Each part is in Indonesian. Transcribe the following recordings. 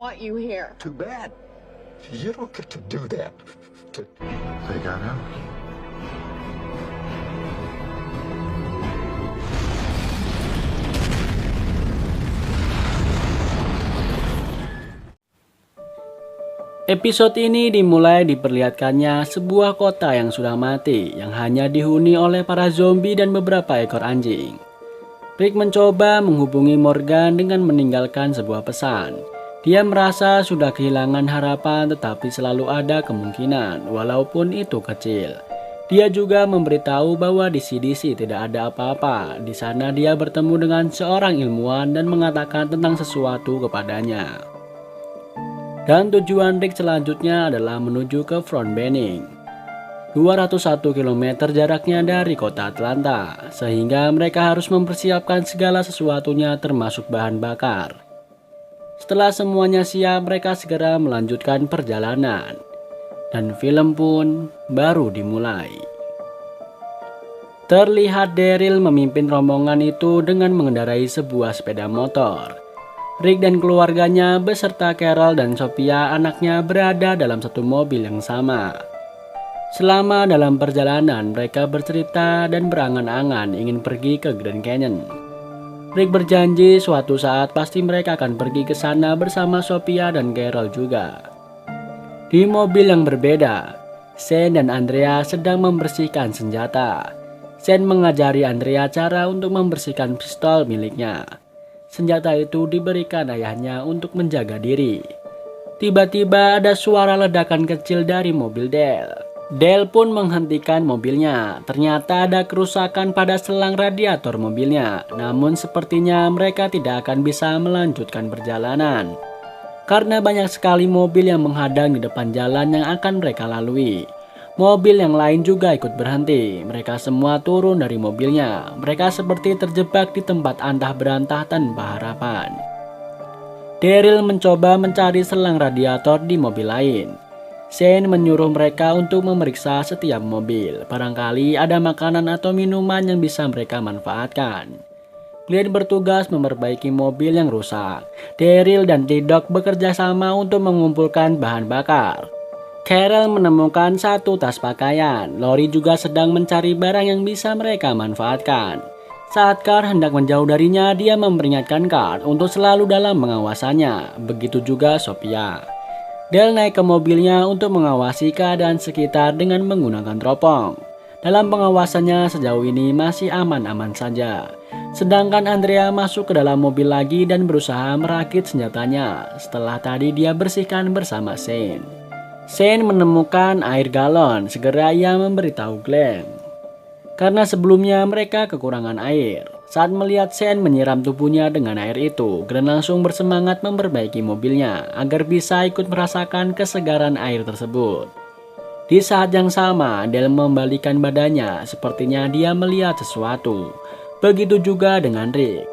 Want you here. Too bad. You don't get to do that. They got out. Episode ini dimulai diperlihatkannya sebuah kota yang sudah mati, yang hanya dihuni oleh para zombie dan beberapa ekor anjing. Rick mencoba menghubungi Morgan dengan meninggalkan sebuah pesan. Dia merasa sudah kehilangan harapan, tetapi selalu ada kemungkinan, walaupun itu kecil. Dia juga memberitahu bahwa di CDC tidak ada apa-apa. Di sana dia bertemu dengan seorang ilmuwan dan mengatakan tentang sesuatu kepadanya. Dan tujuan Rick selanjutnya adalah menuju ke Front Benning. 201 km jaraknya dari kota Atlanta, sehingga mereka harus mempersiapkan segala sesuatunya termasuk bahan bakar. Setelah semuanya siap, mereka segera melanjutkan perjalanan. Dan film pun baru dimulai. Terlihat Daryl memimpin rombongan itu dengan mengendarai sebuah sepeda motor. Rick dan keluarganya beserta Carol dan Sophia anaknya berada dalam satu mobil yang sama. Selama dalam perjalanan mereka bercerita dan berangan-angan ingin pergi ke Grand Canyon. Rick berjanji suatu saat pasti mereka akan pergi ke sana bersama Sophia dan Carol juga. Di mobil yang berbeda, Shane dan Andrea sedang membersihkan senjata. Shane mengajari Andrea cara untuk membersihkan pistol miliknya. Senjata itu diberikan ayahnya untuk menjaga diri. Tiba-tiba ada suara ledakan kecil dari mobil Dale. Dale pun menghentikan mobilnya. Ternyata ada kerusakan pada selang radiator mobilnya. Namun sepertinya mereka tidak akan bisa melanjutkan perjalanan. Karena banyak sekali mobil yang menghadang di depan jalan yang akan mereka lalui. Mobil yang lain juga ikut berhenti. Mereka semua turun dari mobilnya. Mereka seperti terjebak di tempat antah berantah tanpa harapan. Daryl mencoba mencari selang radiator di mobil lain. Shane menyuruh mereka untuk memeriksa setiap mobil. Barangkali ada makanan atau minuman yang bisa mereka manfaatkan. Glenn bertugas memperbaiki mobil yang rusak. Daryl dan T-Dog bekerja sama untuk mengumpulkan bahan bakar. Carol menemukan satu tas pakaian. Lori juga sedang mencari barang yang bisa mereka manfaatkan. Saat Carl hendak menjauh darinya, dia memperingatkan Carl untuk selalu dalam pengawasannya. Begitu juga Sophia. Dale naik ke mobilnya untuk mengawasi keadaan sekitar dengan menggunakan teropong. Dalam pengawasannya sejauh ini masih aman-aman saja. Sedangkan Andrea masuk ke dalam mobil lagi dan berusaha merakit senjatanya. Setelah tadi dia bersihkan bersama Shane. Shane menemukan air galon. Segera ia memberitahu Glenn. Karena sebelumnya mereka kekurangan air. Saat melihat Shane menyiram tubuhnya dengan air itu, Glenn langsung bersemangat memperbaiki mobilnya agar bisa ikut merasakan kesegaran air tersebut. Di saat yang sama, Dale membalikan badannya. Sepertinya dia melihat sesuatu. Begitu juga dengan Rick.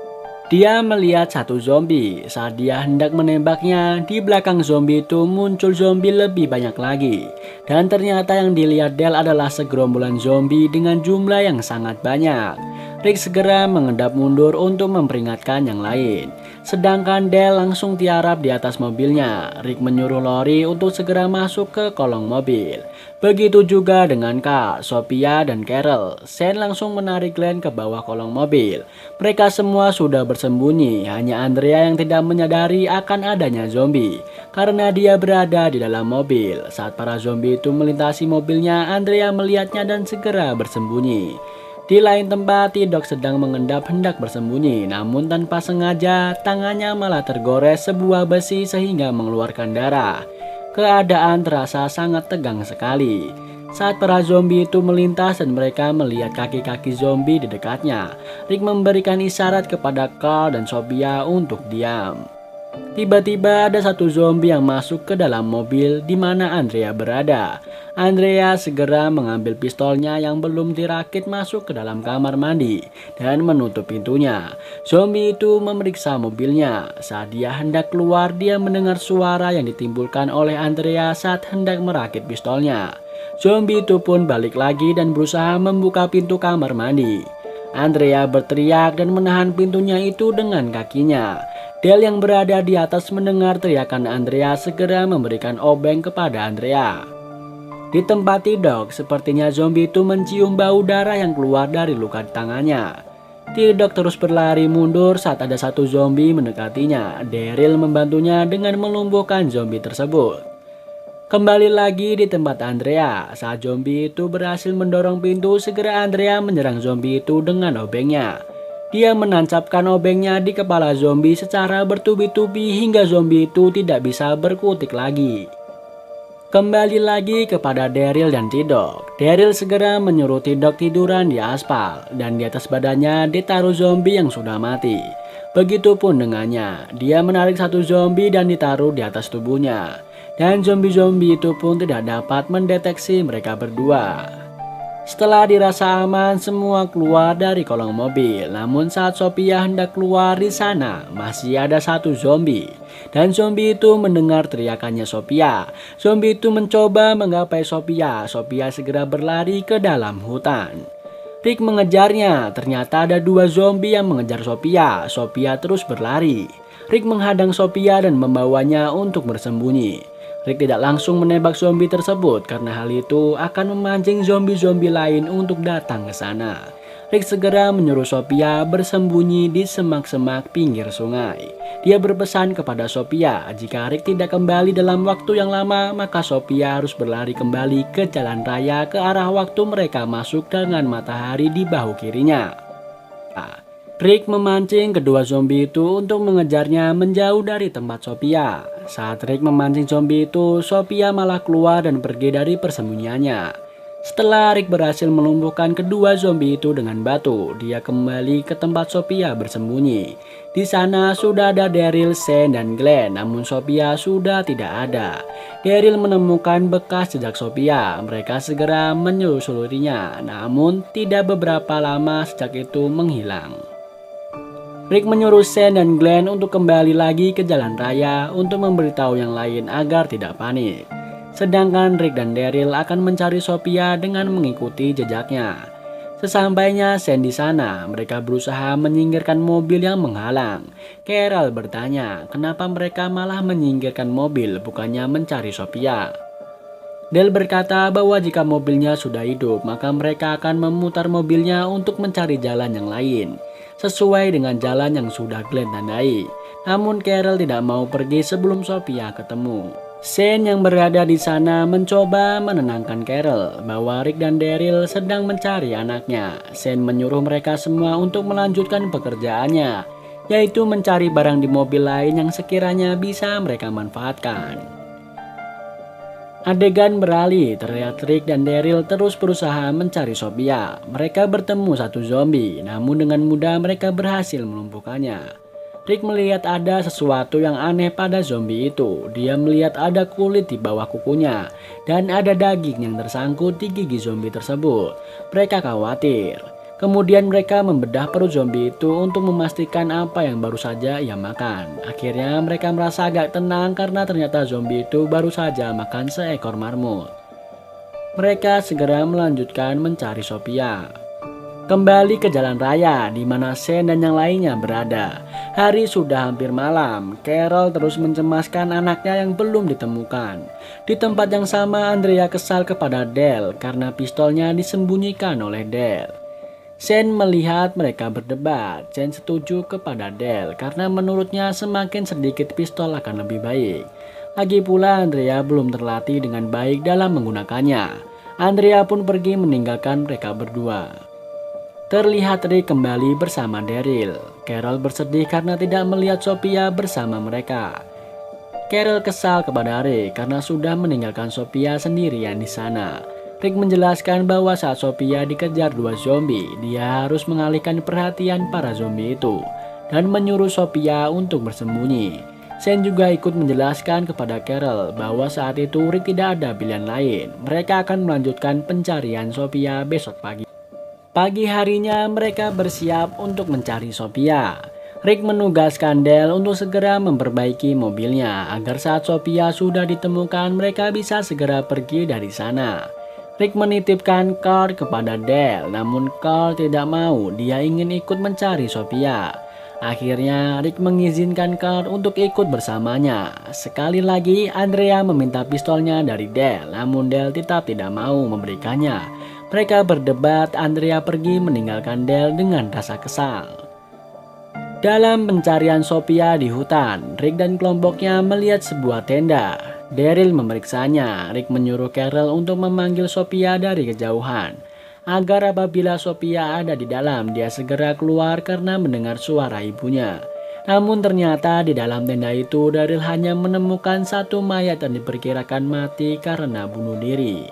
Dia melihat satu zombie. Saat dia hendak menembaknya, di belakang zombie itu muncul zombie lebih banyak lagi. Dan ternyata yang dilihat Dale adalah segerombolan zombie dengan jumlah yang sangat banyak. Rick segera mengendap mundur untuk memperingatkan yang lain. Sedangkan Dale langsung tiarap di atas mobilnya. Rick menyuruh Lori untuk segera masuk ke kolong mobil. Begitu juga dengan Carl, Sophia, dan Carol. Shane langsung menarik Glenn ke bawah kolong mobil. Mereka semua sudah bersembunyi, hanya Andrea yang tidak menyadari akan adanya zombie. Karena dia berada di dalam mobil. Saat para zombie itu melintasi mobilnya, Andrea melihatnya dan segera bersembunyi. Di lain tempat, T-Dog sedang mengendap hendak bersembunyi, namun tanpa sengaja, tangannya malah tergores sebuah besi sehingga mengeluarkan darah. Keadaan terasa sangat tegang sekali. Saat para zombie itu melintas dan mereka melihat kaki-kaki zombie di dekatnya, Rick memberikan isyarat kepada Carl dan Sophia untuk diam. Tiba-tiba ada satu zombie yang masuk ke dalam mobil di mana Andrea berada. Andrea segera mengambil pistolnya yang belum dirakit masuk ke dalam kamar mandi dan menutup pintunya. Zombie itu memeriksa mobilnya. Saat dia hendak keluar, dia mendengar suara yang ditimbulkan oleh Andrea saat hendak merakit pistolnya. Zombie itu pun balik lagi dan berusaha membuka pintu kamar mandi. Andrea berteriak dan menahan pintunya itu dengan kakinya. Del yang berada di atas mendengar teriakan Andrea segera memberikan obeng kepada Andrea. Di tempat T-Dog, sepertinya zombie itu mencium bau darah yang keluar dari luka di tangannya. T-Dog terus berlari mundur saat ada satu zombie mendekatinya. Daryl membantunya dengan melumpuhkan zombie tersebut. Kembali lagi di tempat Andrea, saat zombie itu berhasil mendorong pintu, segera Andrea menyerang zombie itu dengan obengnya. Dia menancapkan obengnya di kepala zombie secara bertubi-tubi hingga zombie itu tidak bisa berkutik lagi. Kembali lagi kepada Daryl dan T-Dog. Daryl segera menyuruh T-Dog tiduran di aspal dan di atas badannya ditaruh zombie yang sudah mati. Begitupun dengannya, dia menarik satu zombie dan ditaruh di atas tubuhnya. Dan zombie-zombie itu pun tidak dapat mendeteksi mereka berdua. Setelah dirasa aman, semua keluar dari kolong mobil. Namun saat Sophia hendak keluar di sana, masih ada satu zombie. Dan zombie itu mendengar teriakannya Sophia. Zombie itu mencoba menggapai Sophia. Sophia segera berlari ke dalam hutan. Rick mengejarnya. Ternyata ada dua zombie yang mengejar Sophia. Sophia terus berlari. Rick menghadang Sophia dan membawanya untuk bersembunyi. Rick tidak langsung menembak zombie tersebut karena hal itu akan memancing zombie-zombie lain untuk datang ke sana. Rick segera menyuruh Sophia bersembunyi di semak-semak pinggir sungai. Dia berpesan kepada Sophia jika Rick tidak kembali dalam waktu yang lama, maka Sophia harus berlari kembali ke jalan raya ke arah waktu mereka masuk dengan matahari di bahu kirinya. Rick memancing kedua zombie itu untuk mengejarnya menjauh dari tempat Sophia. Saat Rick memancing zombie itu, Sophia malah keluar dan pergi dari persembunyiannya. Setelah Rick berhasil melumpuhkan kedua zombie itu dengan batu, dia kembali ke tempat Sophia bersembunyi. Di sana sudah ada Daryl, Shane, dan Glenn, namun Sophia sudah tidak ada. Daryl menemukan bekas jejak Sophia. Mereka segera menelusurinya, namun tidak beberapa lama sejak itu menghilang. Rick menyuruh Shane dan Glenn untuk kembali lagi ke jalan raya untuk memberitahu yang lain agar tidak panik. Sedangkan Rick dan Daryl akan mencari Sophia dengan mengikuti jejaknya. Sesampainya Shane di sana, mereka berusaha menyingkirkan mobil yang menghalang. Carol bertanya, kenapa mereka malah menyingkirkan mobil bukannya mencari Sophia. Del berkata bahwa jika mobilnya sudah hidup, maka mereka akan memutar mobilnya untuk mencari jalan yang lain, sesuai dengan jalan yang sudah Glenn tandai. Namun Carol tidak mau pergi sebelum Sophia ketemu. Shane yang berada di sana mencoba menenangkan Carol bahwa Rick dan Daryl sedang mencari anaknya. Shane menyuruh mereka semua untuk melanjutkan pekerjaannya, yaitu mencari barang di mobil lain yang sekiranya bisa mereka manfaatkan. Adegan beralih, terlihat Rick dan Daryl terus berusaha mencari Sophia. Mereka bertemu satu zombie, namun dengan mudah mereka berhasil melumpuhkannya. Rick melihat ada sesuatu yang aneh pada zombie itu. Dia melihat ada kulit di bawah kukunya dan ada daging yang tersangkut di gigi zombie tersebut. Mereka khawatir. Kemudian mereka membedah perut zombie itu untuk memastikan apa yang baru saja ia makan. Akhirnya mereka merasa agak tenang karena ternyata zombie itu baru saja makan seekor marmut. Mereka segera melanjutkan mencari Sophia. Kembali ke jalan raya di mana Shane dan yang lainnya berada. Hari sudah hampir malam. Carol terus mencemaskan anaknya yang belum ditemukan. Di tempat yang sama, Andrea kesal kepada Del karena pistolnya disembunyikan oleh Del. Shane melihat mereka berdebat. Shane setuju kepada Del karena menurutnya semakin sedikit pistol akan lebih baik. Lagi pula Andrea belum terlatih dengan baik dalam menggunakannya. Andrea pun pergi meninggalkan mereka berdua. Terlihat Rick kembali bersama Daryl. Carol bersedih karena tidak melihat Sophia bersama mereka. Carol kesal kepada Rick karena sudah meninggalkan Sophia sendirian di sana. Rick menjelaskan bahwa saat Sophia dikejar dua zombie, dia harus mengalihkan perhatian para zombie itu dan menyuruh Sophia untuk bersembunyi. Shane juga ikut menjelaskan kepada Carol bahwa saat itu Rick tidak ada pilihan lain. Mereka akan melanjutkan pencarian Sophia besok pagi. Pagi harinya mereka bersiap untuk mencari Sophia. Rick menugaskan Del untuk segera memperbaiki mobilnya agar saat Sophia sudah ditemukan mereka bisa segera pergi dari sana. Rick menitipkan Carl kepada Del, namun Carl tidak mau, dia ingin ikut mencari Sophia. Akhirnya Rick mengizinkan Carl untuk ikut bersamanya. Sekali lagi Andrea meminta pistolnya dari Del, namun Del tetap tidak mau memberikannya. Mereka berdebat, Andrea pergi meninggalkan Del dengan rasa kesal. Dalam pencarian Sophia di hutan, Rick dan kelompoknya melihat sebuah tenda. Daryl memeriksanya. Rick menyuruh Carol untuk memanggil Sophia dari kejauhan, agar apabila Sophia ada di dalam, dia segera keluar karena mendengar suara ibunya. Namun ternyata di dalam tenda itu, Daryl hanya menemukan satu mayat yang diperkirakan mati karena bunuh diri.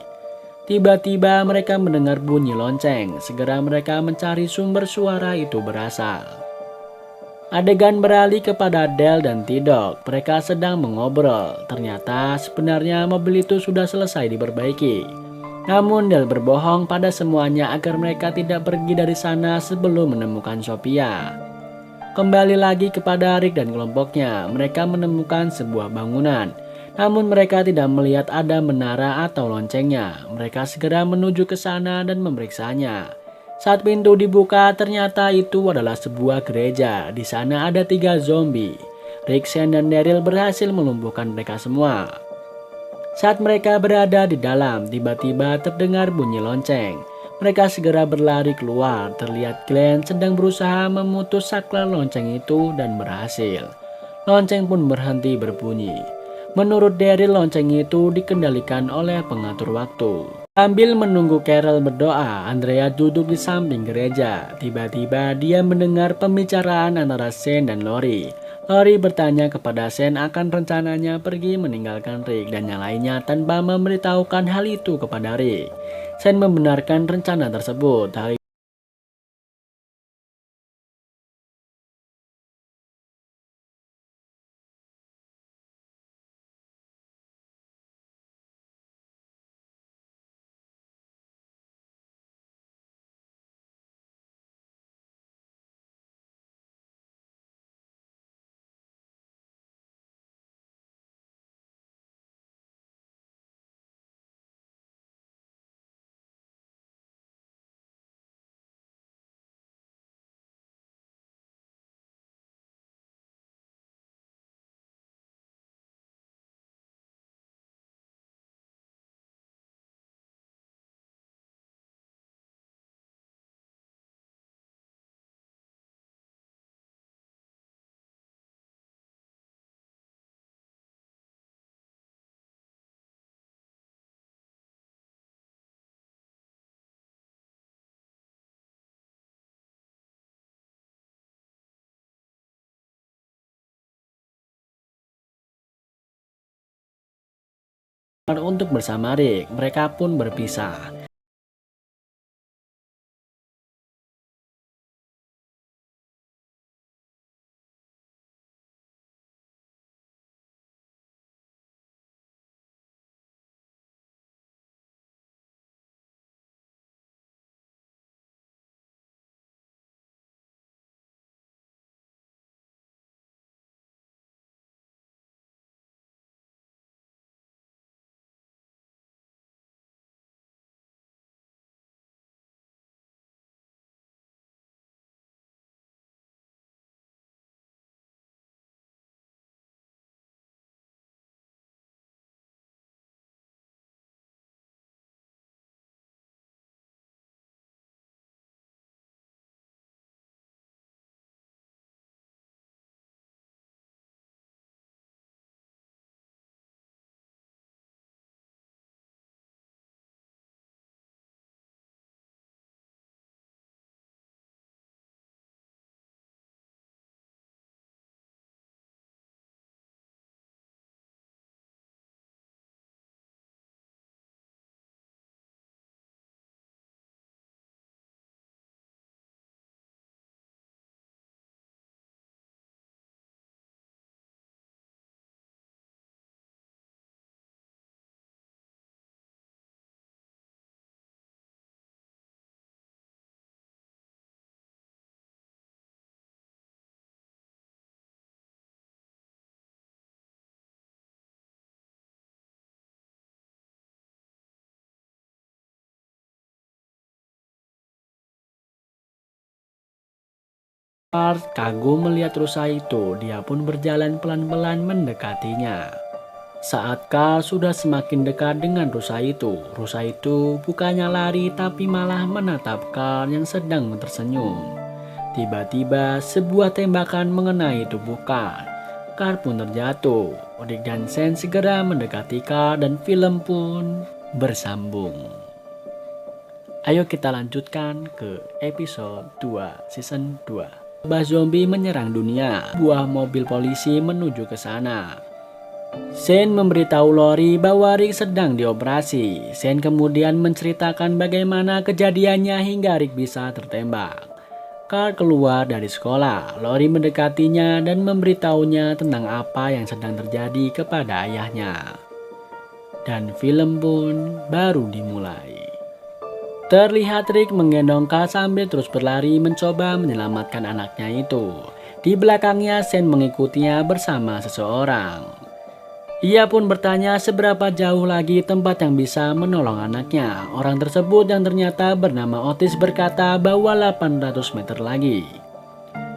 Tiba-tiba mereka mendengar bunyi lonceng. Segera mereka mencari sumber suara itu berasal. Adegan beralih kepada Del dan T-Dog. Mereka sedang mengobrol. Ternyata sebenarnya mobil itu sudah selesai diperbaiki. Namun Del berbohong pada semuanya agar mereka tidak pergi dari sana sebelum menemukan Sophia. Kembali lagi kepada Rick dan kelompoknya. Mereka menemukan sebuah bangunan. Namun mereka tidak melihat ada menara atau loncengnya. Mereka segera menuju ke sana dan memeriksanya. Saat pintu dibuka, ternyata itu adalah sebuah gereja. Di sana ada 3 zombie. Rick, Shane, dan Daryl berhasil melumpuhkan mereka semua. Saat mereka berada di dalam, tiba-tiba terdengar bunyi lonceng. Mereka segera berlari keluar. Terlihat Glenn sedang berusaha memutus saklar lonceng itu dan berhasil. Lonceng pun berhenti berbunyi. Menurut Daryl, lonceng itu dikendalikan oleh pengatur waktu. Sambil menunggu Carol berdoa, Andrea duduk di samping gereja. Tiba-tiba dia mendengar pembicaraan antara Shane dan Lori. Lori bertanya kepada Shane akan rencananya pergi meninggalkan Rick dan yang lainnya tanpa memberitahukan hal itu kepada Rick. Shane membenarkan rencana tersebut. Hal untuk bersama Rick, mereka pun berpisah. Carl kagum melihat rusa itu, dia pun berjalan pelan-pelan mendekatinya. Saat Carl sudah semakin dekat dengan rusa itu bukannya lari tapi malah menatap Carl yang sedang tersenyum. Tiba-tiba sebuah tembakan mengenai tubuh Carl. Carl pun terjatuh. Rick dan Shane segera mendekati Carl dan film pun bersambung. Ayo kita lanjutkan ke episode 2 season 2. Wabah zombie menyerang dunia. Buah mobil polisi menuju ke sana. Shane memberitahu Lori bahwa Rick sedang dioperasi. Shane kemudian menceritakan bagaimana kejadiannya hingga Rick bisa tertembak. Carl keluar dari sekolah. Lori mendekatinya dan memberitahunya tentang apa yang sedang terjadi kepada ayahnya. Dan film pun baru dimulai. Terlihat Rick menggendong Carl sambil terus berlari mencoba menyelamatkan anaknya itu. Di belakangnya Shane mengikutinya bersama seseorang. Ia pun bertanya seberapa jauh lagi tempat yang bisa menolong anaknya. Orang tersebut yang ternyata bernama Otis berkata bahwa 800 meter lagi.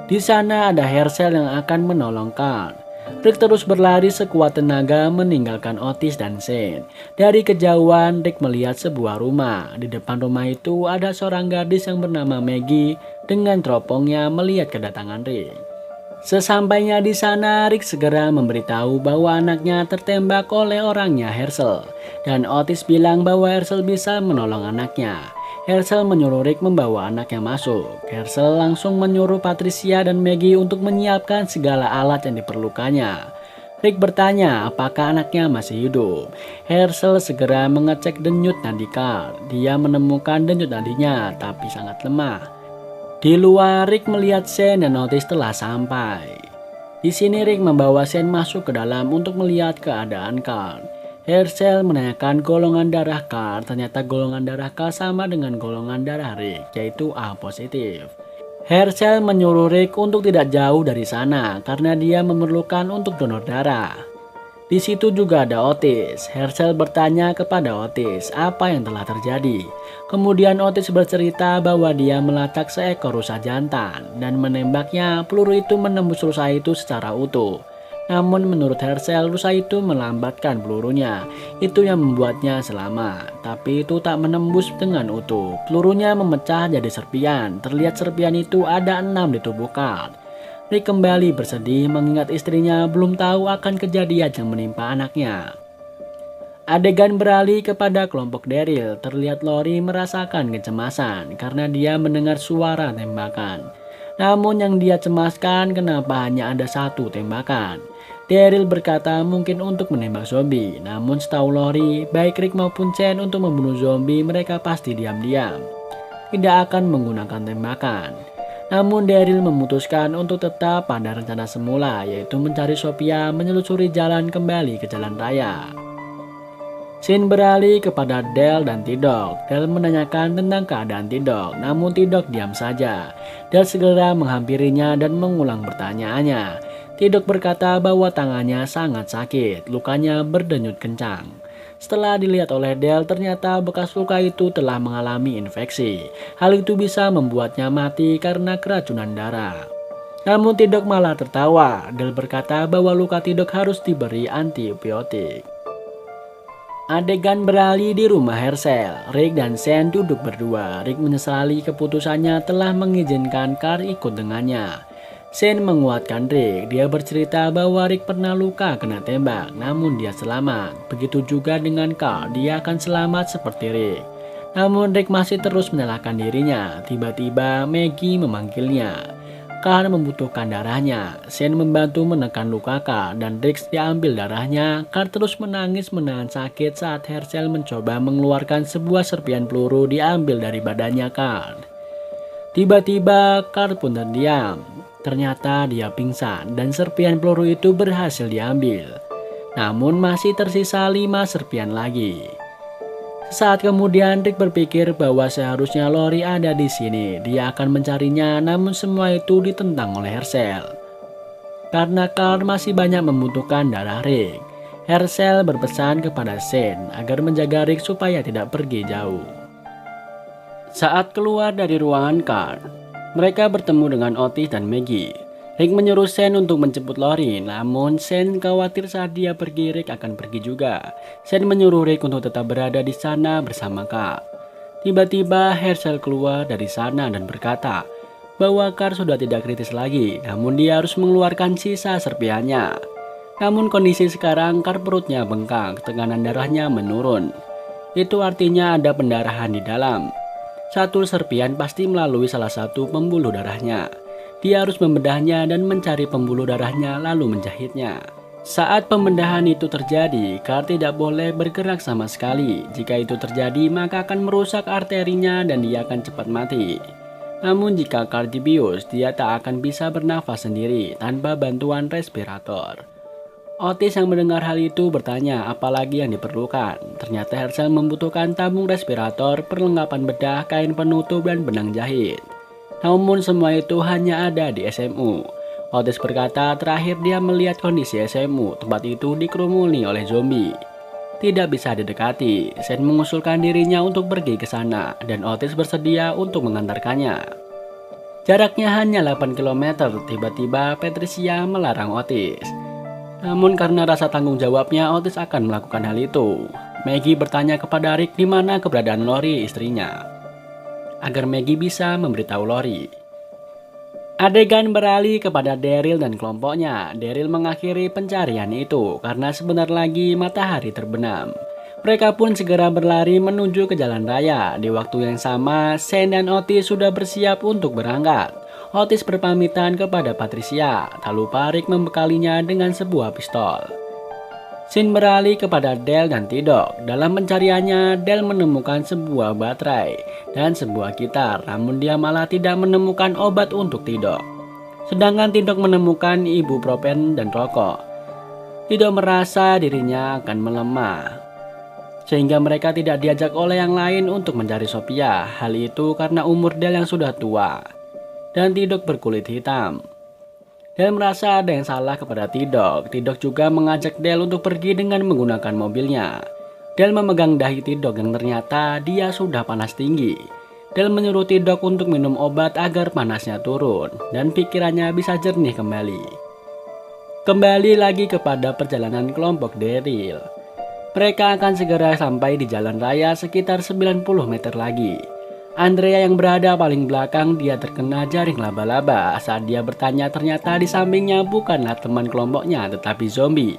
Di sana ada Herschel yang akan menolong Carl. Rick terus berlari sekuat tenaga meninggalkan Otis dan Shane. Dari kejauhan Rick melihat sebuah rumah. Di depan rumah itu ada seorang gadis yang bernama Maggie dengan teropongnya melihat kedatangan Rick. Sesampainya di sana, Rick segera memberitahu bahwa anaknya tertembak oleh orangnya Herschel. Dan Otis bilang bahwa Herschel bisa menolong anaknya. Herschel menyuruh Rick membawa anaknya masuk. Herschel langsung menyuruh Patricia dan Maggie untuk menyiapkan segala alat yang diperlukannya. Rick bertanya apakah anaknya masih hidup. Herschel segera mengecek denyut nadi Carl. Dia menemukan denyut nadinya tapi sangat lemah. Di luar, Rick melihat Shane dan Otis telah sampai. Di sini Rick membawa Shane masuk ke dalam untuk melihat keadaan Carl. Herschel menanyakan golongan darah Carl. Ternyata golongan darah Carl sama dengan golongan darah Rick, yaitu A positif. Herschel menyuruh Rick untuk tidak jauh dari sana karena dia memerlukan untuk donor darah. Di situ juga ada Otis. Herschel bertanya kepada Otis apa yang telah terjadi. Kemudian Otis bercerita bahwa dia melacak seekor rusa jantan dan menembaknya. Peluru itu menembus rusa itu secara utuh. Namun menurut Herschel, rusa itu melambatkan pelurunya. Itu yang membuatnya selamat. Tapi itu tak menembus dengan utuh. Pelurunya memecah jadi serpian. Terlihat serpian itu ada 6 di tubuh Carl. Rick kembali bersedih mengingat istrinya belum tahu akan kejadian yang menimpa anaknya. Adegan beralih kepada kelompok Daryl. Terlihat Lori merasakan kecemasan karena dia mendengar suara tembakan. Namun yang dia cemaskan kenapa hanya ada satu tembakan. Daryl berkata mungkin untuk menembak zombie. Namun setahu Lori, baik Rick maupun Shane untuk membunuh zombie mereka pasti diam-diam. Tidak akan menggunakan tembakan. Namun Daryl memutuskan untuk tetap pada rencana semula, yaitu mencari Sophia menelusuri jalan kembali ke jalan raya. Scene beralih kepada Dale dan T-Dog. Dale menanyakan tentang keadaan T-Dog, namun T-Dog diam saja. Dale segera menghampirinya dan mengulang pertanyaannya. T-Dog berkata bahwa tangannya sangat sakit, lukanya berdenyut kencang. Setelah dilihat oleh Dale, ternyata bekas luka itu telah mengalami infeksi. Hal itu bisa membuatnya mati karena keracunan darah. Namun T-Dog malah tertawa. Dale berkata bahwa luka T-Dog harus diberi antibiotik. Adegan beralih di rumah Herschel. Rick dan Shane duduk berdua. Rick menyesali keputusannya telah mengizinkan Carl ikut dengannya. Shane menguatkan Rick. Dia bercerita bahwa Rick pernah luka kena tembak, namun dia selamat. Begitu juga dengan Carl, dia akan selamat seperti Rick. Namun Rick masih terus menyalahkan dirinya. Tiba-tiba Maggie memanggilnya. Carl membutuhkan darahnya. Shane membantu menekan luka Carl dan Rick diambil darahnya. Carl terus menangis menahan sakit saat Herschel mencoba mengeluarkan sebuah serpian peluru diambil dari badannya Carl. Tiba-tiba Carl pun terdiam. Ternyata dia pingsan dan serpian peluru itu berhasil diambil. Namun masih tersisa 5 serpian lagi. Saat kemudian Rick berpikir bahwa seharusnya Lori ada di sini. Dia akan mencarinya, namun semua itu ditentang oleh Herschel. Karena Carl masih banyak membutuhkan darah Rick. Herschel berpesan kepada Shane agar menjaga Rick supaya tidak pergi jauh. Saat keluar dari ruangan Carl, Mereka bertemu dengan Otis dan Maggie. Rick menyuruh Shane untuk menjemput Lori, namun Shane khawatir saat dia pergi, Rick akan pergi juga. Shane menyuruh Rick untuk tetap berada di sana bersama Carl. Tiba-tiba Herschel keluar dari sana dan berkata bahwa Carl sudah tidak kritis lagi, namun dia harus mengeluarkan sisa serpihannya. Namun kondisi sekarang Carl perutnya bengkak, tekanan darahnya menurun. Itu artinya ada pendarahan di dalam. Satu serpihan pasti melalui salah satu pembuluh darahnya. Dia harus membedahnya dan mencari pembuluh darahnya lalu menjahitnya. Saat pembedahan itu terjadi, Carl tidak boleh bergerak sama sekali. Jika itu terjadi, maka akan merusak arterinya dan dia akan cepat mati. Namun jika Carl dibius, dia tak akan bisa bernafas sendiri tanpa bantuan respirator. Otis yang mendengar hal itu bertanya apalagi yang diperlukan. Ternyata Herschel membutuhkan tabung respirator, perlengkapan bedah, kain penutup, dan benang jahit. Namun semua itu hanya ada di SMU. Otis berkata terakhir dia melihat kondisi SMU, tempat itu dikerumuni oleh zombie. Tidak bisa didekati. Shane mengusulkan dirinya untuk pergi ke sana dan Otis bersedia untuk mengantarkannya. Jaraknya hanya 8 km. Tiba-tiba Patricia melarang Otis. Namun karena rasa tanggung jawabnya, Otis akan melakukan hal itu. Maggie bertanya kepada Rick di mana keberadaan Lori, istrinya, agar Maggie bisa memberitahu Lori. Adegan beralih kepada Daryl dan kelompoknya. Daryl mengakhiri pencarian itu karena sebentar lagi matahari terbenam. Mereka pun segera berlari menuju ke jalan raya. Di waktu yang sama, Shane dan Otis sudah bersiap untuk berangkat. Otis berpamitan kepada Patricia, tak lupa Rick membekalinya dengan sebuah pistol. Scene beralih kepada Dale dan Tidok. Dalam pencariannya, Dale menemukan sebuah baterai dan sebuah gitar, namun dia malah tidak menemukan obat untuk Tidok. Sedangkan Tidok menemukan ibuprofen dan rokok. Tidok merasa dirinya akan melemah, sehingga mereka tidak diajak oleh yang lain untuk mencari Sophia. Hal itu karena umur Dale yang sudah tua dan Tidok berkulit hitam. Dale merasa ada yang salah kepada Tidok. Tidok juga mengajak Dale untuk pergi dengan menggunakan mobilnya. Dale memegang dahi Tidok yang ternyata dia sudah panas tinggi. Dale menyuruh Tidok untuk minum obat agar panasnya turun dan pikirannya bisa jernih kembali. Kembali lagi kepada perjalanan kelompok Daryl. Mereka akan segera sampai di jalan raya sekitar 90 meter lagi. Andrea yang berada paling belakang, dia terkena jaring laba-laba. Saat dia bertanya, ternyata di sampingnya bukanlah teman kelompoknya tetapi zombie.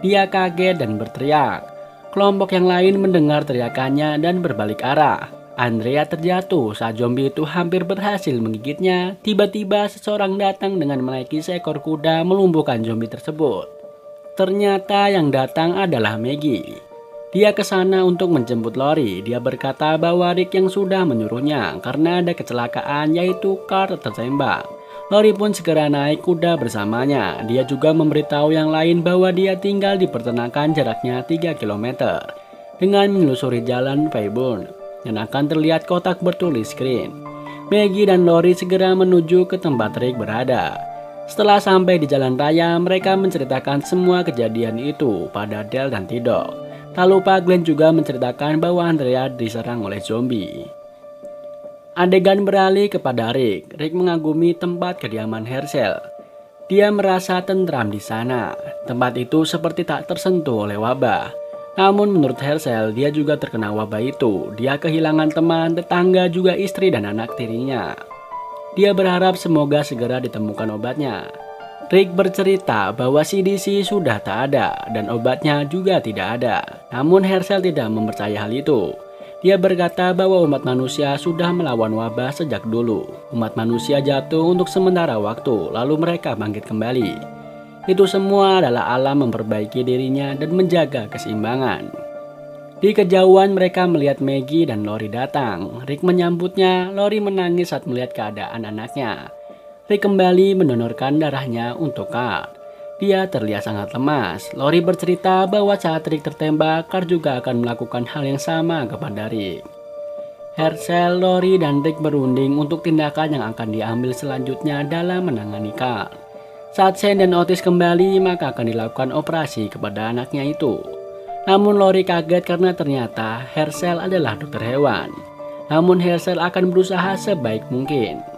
Dia kaget dan berteriak. Kelompok yang lain mendengar teriakannya dan berbalik arah. Andrea terjatuh saat zombie itu hampir berhasil menggigitnya. Tiba-tiba seseorang datang dengan menaiki seekor kuda melumpuhkan zombie tersebut. Ternyata yang datang adalah Maggie. Dia ke sana untuk menjemput Lori. Dia berkata bahwa Rick yang sudah menyuruhnya karena ada kecelakaan, yaitu Carl tertembak. Lori pun segera naik kuda bersamanya. Dia juga memberitahu yang lain bahwa dia tinggal di peternakan jaraknya 3 km. Dengan menelusuri jalan Faybourne dan akan terlihat kotak bertulis Green. Maggie dan Lori segera menuju ke tempat Rick berada. Setelah sampai di jalan raya, mereka menceritakan semua kejadian itu pada Dale dan Tidok. Tak lupa Glenn juga menceritakan bahwa Andrea diserang oleh zombie. Adegan beralih kepada Rick. Rick mengagumi tempat kediaman Herschel. Dia merasa tentram di sana. Tempat itu seperti tak tersentuh oleh wabah. Namun menurut Herschel, dia juga terkena wabah itu. Dia kehilangan teman, tetangga, juga istri dan anak tirinya. Dia berharap semoga segera ditemukan obatnya. Rick bercerita bahwa CDC sudah tak ada dan obatnya juga tidak ada. Namun Herschel tidak mempercayai hal itu. Dia berkata bahwa umat manusia sudah melawan wabah sejak dulu. Umat manusia jatuh untuk sementara waktu, lalu mereka bangkit kembali. Itu semua adalah alam memperbaiki dirinya dan menjaga keseimbangan. Di kejauhan mereka melihat Maggie dan Lori datang. Rick menyambutnya. Lori menangis saat melihat keadaan anaknya. Rick kembali mendonorkan darahnya untuk Carl. Dia terlihat sangat lemas. Lori bercerita bahwa saat Rick tertembak, Carl juga akan melakukan hal yang sama kepada Rick. Herschel, Lori, dan Rick berunding untuk tindakan yang akan diambil selanjutnya dalam menangani Carl. Saat Shane dan Otis kembali, maka akan dilakukan operasi kepada anaknya itu. Namun Lori kaget karena ternyata Herschel adalah dokter hewan. Namun Herschel akan berusaha sebaik mungkin.